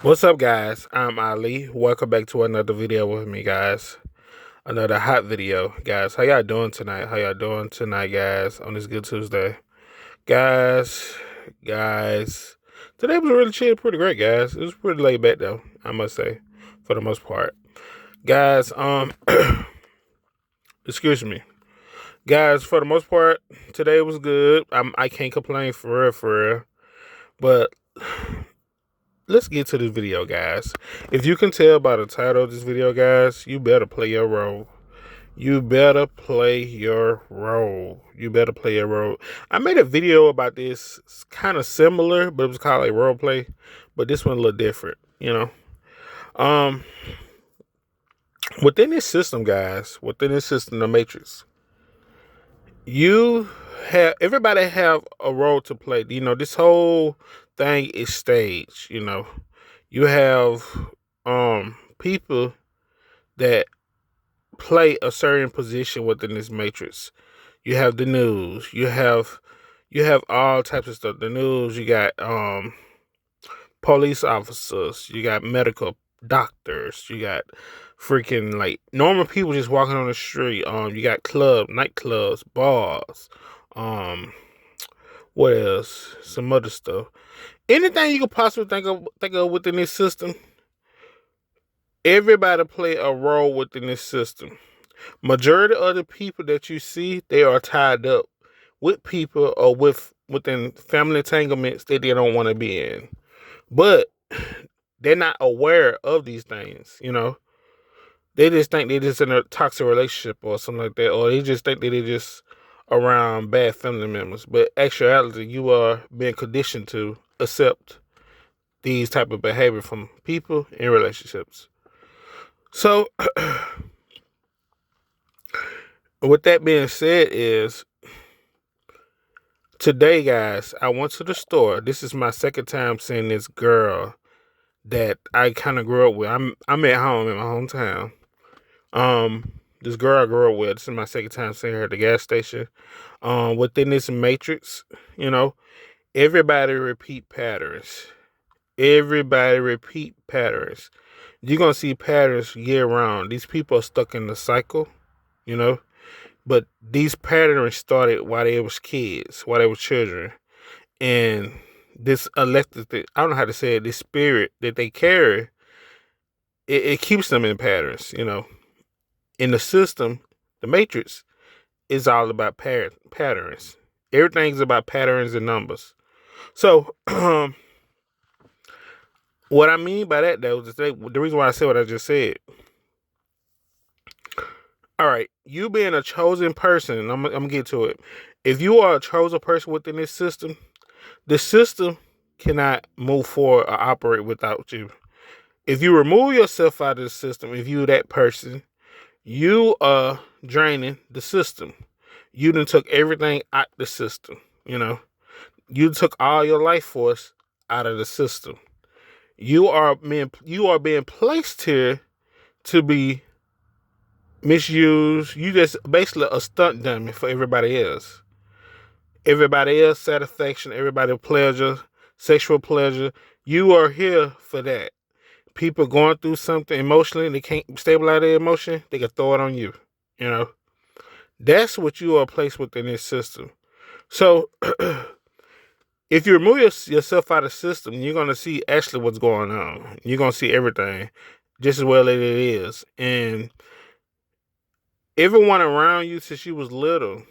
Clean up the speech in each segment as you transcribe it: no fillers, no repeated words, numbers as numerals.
What's up, guys? I'm Ali. Welcome back to another video with me, guys. Another hot video, guys. How y'all doing tonight? How y'all doing tonight, guys? On this good Tuesday, guys. Guys, today was really chill, pretty great, guys. It was pretty laid back though, I must say, for the most part, guys. Excuse me, guys. For the most part, today was good. I can't complain for real. But let's get to this video, guys. If you can tell by the title of this video, guys, you better play your role. You better play your role. You better play your role. I made a video about this. It's kind of similar, but it was called like role play. But this one a little different, you know. Um, Within this system, guys, within this system, the Matrix, you have everybody have a role to play. You know, this whole thing is staged. You know, you have people that play a certain position within this matrix. You have the news. You have all types of stuff. The news. You got police officers. You got medical doctors. You got freaking like normal people just walking on the street. You got nightclubs, bars. Um, what else? Some other stuff. Anything you could possibly think of within this system. Everybody play a role within this system. Majority of the people that you see, they are tied up with people or within family entanglements that they don't want to be in. But they're not aware of these things, you know. They just think they're just in a toxic relationship or something like that, or they just think that they're just around bad family members. But actuality, you are being conditioned to accept these type of behavior from people in relationships. So with that being said, is today, guys, I went to the store. This is my second time seeing this girl that I kind of grew up with. I'm at home in my hometown. This girl I grew up with. This is my second time seeing her at the gas station. Within this matrix, you know, everybody repeat patterns. Everybody repeat patterns. You're gonna see patterns year round. These people are stuck in the cycle, you know. But these patterns started while they was kids, while they were children. And this electric, I don't know how to say it, this spirit that they carry, it keeps them in patterns, you know. In the system, the matrix is all about patterns. Everything's about patterns and numbers. So, what I mean by that, though, is the reason why I said what I just said. All right, you being a chosen person, I'm gonna get to it. If you are a chosen person within this system, the system cannot move forward or operate without you. If you remove yourself out of the system, if you that person, you are draining the system. You done took everything out the system. You know, you took all your life force out of the system. You are being placed here to be misused. You just basically a stunt dummy for everybody else. Everybody else satisfaction, everybody pleasure, sexual pleasure. You are here for that. People going through something emotionally, they can't stabilize their emotion, they can throw it on you. You know, that's what you are placed within this system. So, if you remove yourself out of the system, you're gonna see actually what's going on. You're gonna see everything just as well as it is, and everyone around you since you was little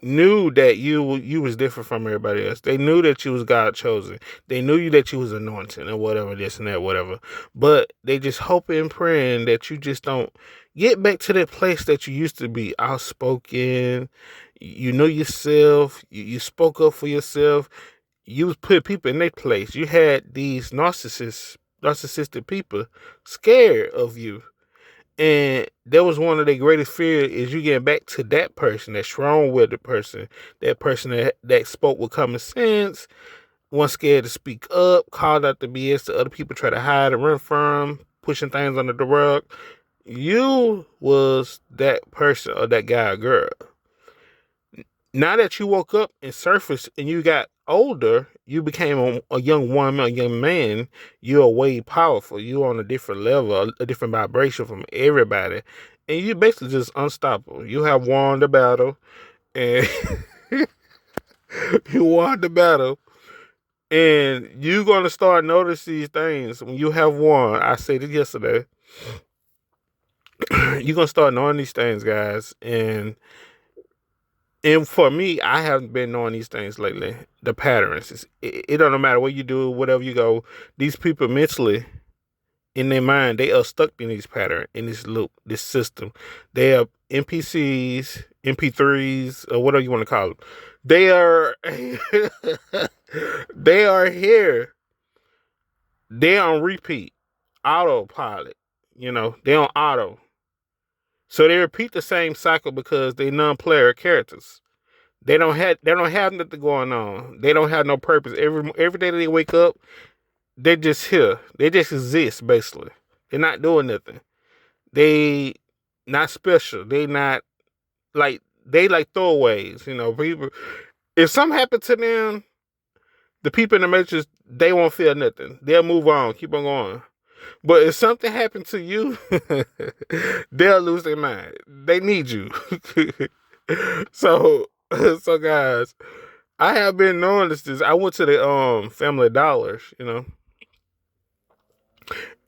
knew that you was different from everybody else. They knew that you was God chosen. They knew you that you was anointed or whatever, this and that, whatever. But they just hoping and praying that you just don't get back to that place that you used to be, outspoken. You know yourself. You spoke up for yourself. You was put people in their place. You had these narcissistic people scared of you, and that was one of their greatest fears, is you getting back to that person, that strong-willed person, that person that spoke with common sense, wasn't scared to speak up, called out the BS that other people try to hide and run from, pushing things under the rug. You was that person or that guy or girl. Now that you woke up and surfaced and you got older, you became a young woman, a young man, you are way powerful. You're on a different level, a different vibration from everybody. And you basically just unstoppable. You have won the battle, and you won the battle. And you're gonna start noticing these things when you have won. I said it yesterday. You're gonna start knowing these things, guys. And for me, I haven't been knowing these things lately. The patterns. It don't matter what you do, whatever you go. These people mentally, in their mind, they are stuck in this pattern, in this loop, this system. They are NPCs, MP3s, or whatever you want to call them. They are, they are here. They're on repeat, autopilot. They're on auto. So they repeat the same cycle because they non-player characters. They don't have nothing going on. They don't have no purpose. Every day that they wake up, they're just here. They just exist basically. They're not doing nothing. They not special. They like throwaways. People. If something happened to them, the people in the Matrix, they won't feel nothing. They'll move on, keep on going. But if something happened to you, they'll lose their mind. They need you. so so guys, I have been knowing this. I went to the Family Dollars,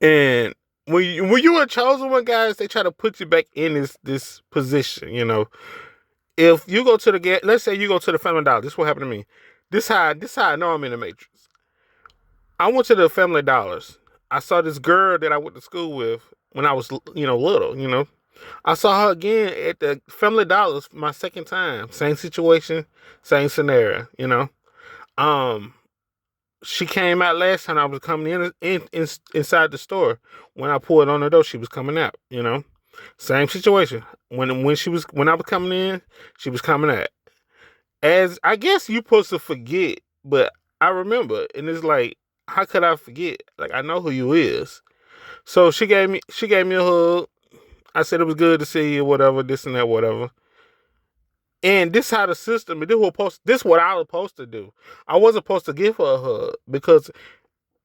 and when you were chosen one, guys, they try to put you back in this position. If you go to let's say you go to the Family Dollar, this is what happened to me. This how I know I'm in the Matrix. I went to the Family Dollars. I saw this girl that I went to school with when I was, little. I saw her again at the Family Dollars my second time. Same situation, same scenario. She came out last time I was coming inside the store. When I pulled on the door, she was coming out. Same situation. When I was coming in, she was coming out. As I guess you supposed to forget, but I remember, and it's like, how could I forget? Like, I know who you is. So she gave me a hug. I said it was good to see you, whatever, this and that, whatever. And this how the system, this what I was supposed to do. I wasn't supposed to give her a hug because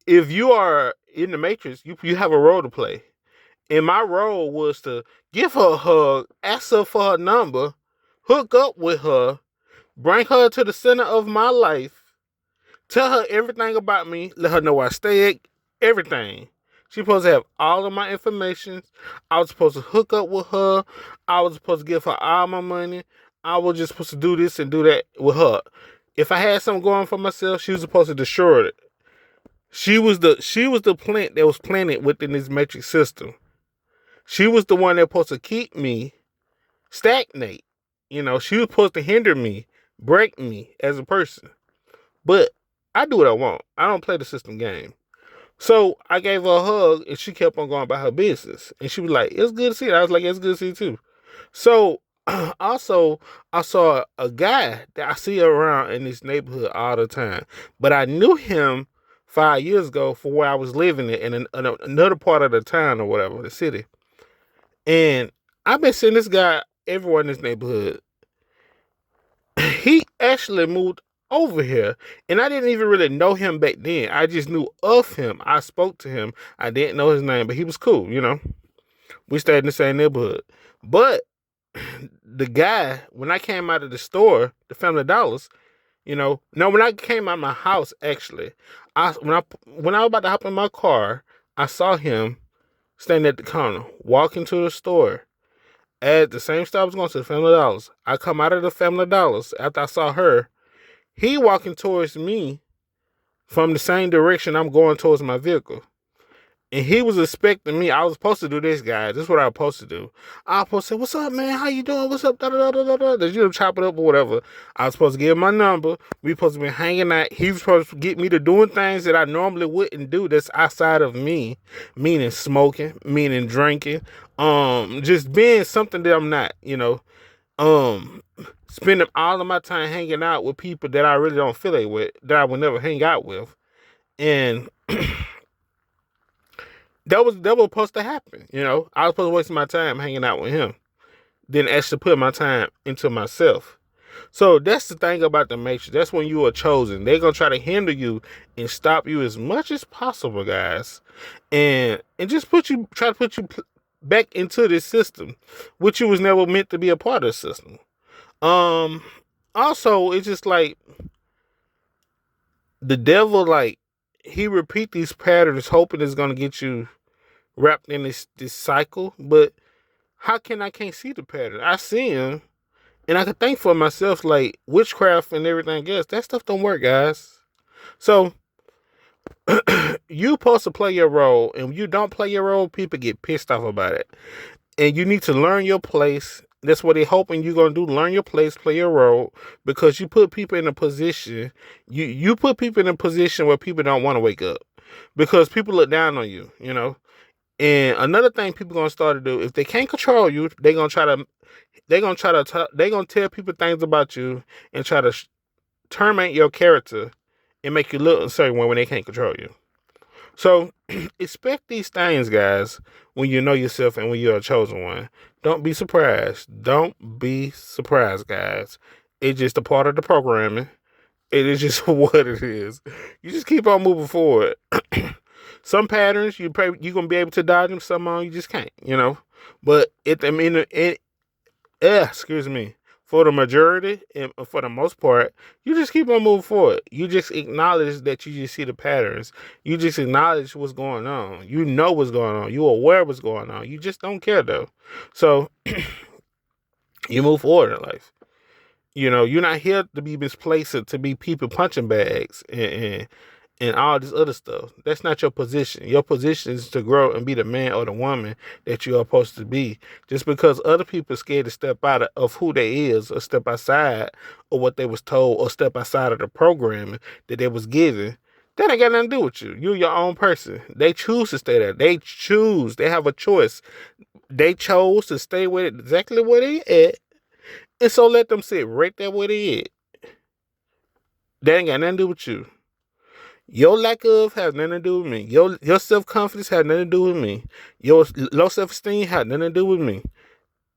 if you are in the Matrix, you have a role to play. And my role was to give her a hug, ask her for her number, hook up with her, bring her to the center of my life, tell her everything about me, let her know where I stay at, everything. She's supposed to have all of my information. I was supposed to hook up with her. I was supposed to give her all my money. I was just supposed to do this and do that with her. If I had something going for myself, she was supposed to destroy it. She was the plant that was planted within this matrix system. She was the one that was supposed to keep me stagnate. She was supposed to hinder me, break me as a person. But I do what I want. I don't play the system game. So I gave her a hug and she kept on going about her business. And she was like, it's good to see you. I was like, it's good to see you too. So also, I saw a guy that I see around in this neighborhood all the time. But I knew him 5 years ago for where I was living in another part of the town or whatever, the city. And I've been seeing this guy everywhere in this neighborhood. He actually moved over here, and I didn't even really know him back then. I just knew of him. I spoke to him. I didn't know his name, but he was cool. We stayed in the same neighborhood. But the guy, when I came out of the store, the Family Dollars, no, when I came out of my house, actually, when I was about to hop in my car, I saw him standing at the counter, walking to the store. At the same stop I was going to the Family Dollars. I come out of the Family Dollars after I saw her. He walking towards me from the same direction I'm going towards my vehicle. And he was expecting me. I was supposed to do this, guys. This is what I was supposed to do. I was supposed to say, what's up, man? How you doing? What's up? Da, da, da, da, da. Did you chop it up or whatever? I was supposed to give him my number. We supposed to be hanging out. He was supposed to get me to doing things that I normally wouldn't do that's outside of me. Meaning smoking, meaning drinking. Just being something that I'm not, spending all of my time hanging out with people that I really don't feel like with, that I would never hang out with. And that was supposed to happen. I was supposed to waste my time hanging out with him. Then actually put my time into myself. So that's the thing about the Matrix. That's when you are chosen. They're gonna try to hinder you and stop you as much as possible, guys, and just try to put you back into this system, which you was never meant to be a part of the system. Also, it's just like the devil, like he repeat these patterns, hoping it's gonna get you wrapped in this cycle. But how can I can't see the pattern? I see him. And I could think for myself, like witchcraft and everything else, that stuff don't work, guys. So you supposed to play your role, and when you don't play your role, people get pissed off about it. And you need to learn your place. That's what they're hoping you're gonna do. Learn your place, play your role, because you put people in a position. You put people in a position where people don't want to wake up, because people look down on you. You know. And another thing people gonna start to do, if they can't control you, they're gonna tell people things about you and try to terminate your character and make you look a certain way when they can't control you. So expect these things, guys, when you know yourself and when you're a chosen one. Don't be surprised. Don't be surprised, guys. It's just a part of the programming. It is just what it is. You just keep on moving forward. Some patterns you're gonna be able to dodge them. Some you just can't. You know. But excuse me. For the majority and for the most part, you just keep on moving forward. You just acknowledge that you just see the patterns. You just acknowledge what's going on. You know what's going on. You're aware of what's going on. You just don't care though. So you move forward in life. You know, you're not here to be misplaced, to be people punching bags and all this other stuff. That's not your position. Your position is to grow and be the man or the woman that you are supposed to be. Just because other people are scared to step out of who they is, or step outside of what they was told, or step outside of the programming that they was given, that ain't got nothing to do with you. You're your own person. They choose to stay there. They choose. They have a choice. They chose to stay with it exactly where they at. And so let them sit right there where they at. That ain't got nothing to do with you. Your lack of has nothing to do with me. Your self-confidence has nothing to do with me. Your low self-esteem has nothing to do with me.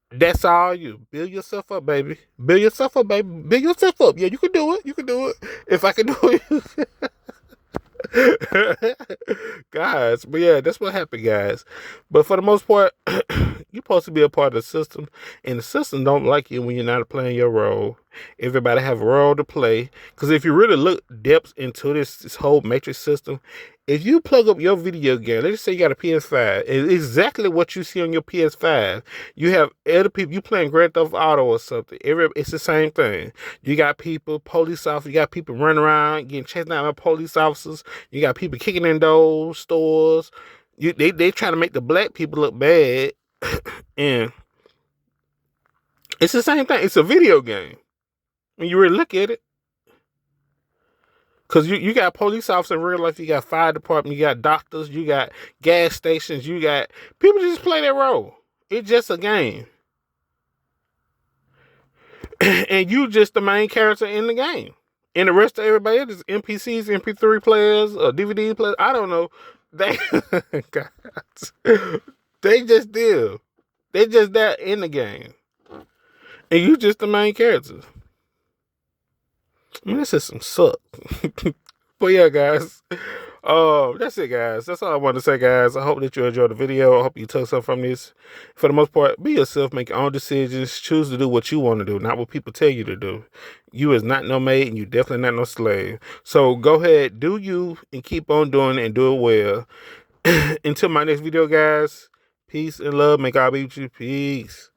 That's all you. Build yourself up, baby. Build yourself up, baby. Build yourself up. Yeah, you can do it. You can do it. If I can do it. Guys, but yeah, that's what happened, guys. But for the most part, you're supposed to be a part of the system, and the system don't like you when you're not playing your role. Everybody have a role to play, because if you really look depth into this whole matrix system, if you plug up your video game, let's just say you got a PS5, it's exactly what you see on your PS5. You have other people, you playing Grand Theft Auto or something. It's the same thing. You got people, police officers, you got people running around, getting chased down by police officers. You got people kicking in those stores. They trying to make the black people look bad. And it's the same thing. It's a video game when you really look at it. Because you got police officers in real life, you got fire department, you got doctors, you got gas stations, you got people just play their role. It's just a game. And you just the main character in the game. And the rest of everybody is NPCs, MP3 players, or DVD players. I don't know. They they just deal. They just that in the game. And you just the main character. I mean, this system suck. But yeah, guys. That's it, guys. That's all I wanted to say, guys. I hope that you enjoyed the video. I hope you took something from this. For the most part, be yourself. Make your own decisions. Choose to do what you want to do, not what people tell you to do. You is not no maid, and you definitely not no slave. So go ahead, do you, and keep on doing it, and do it well. Until my next video, guys. Peace and love. Make God be with you. Peace.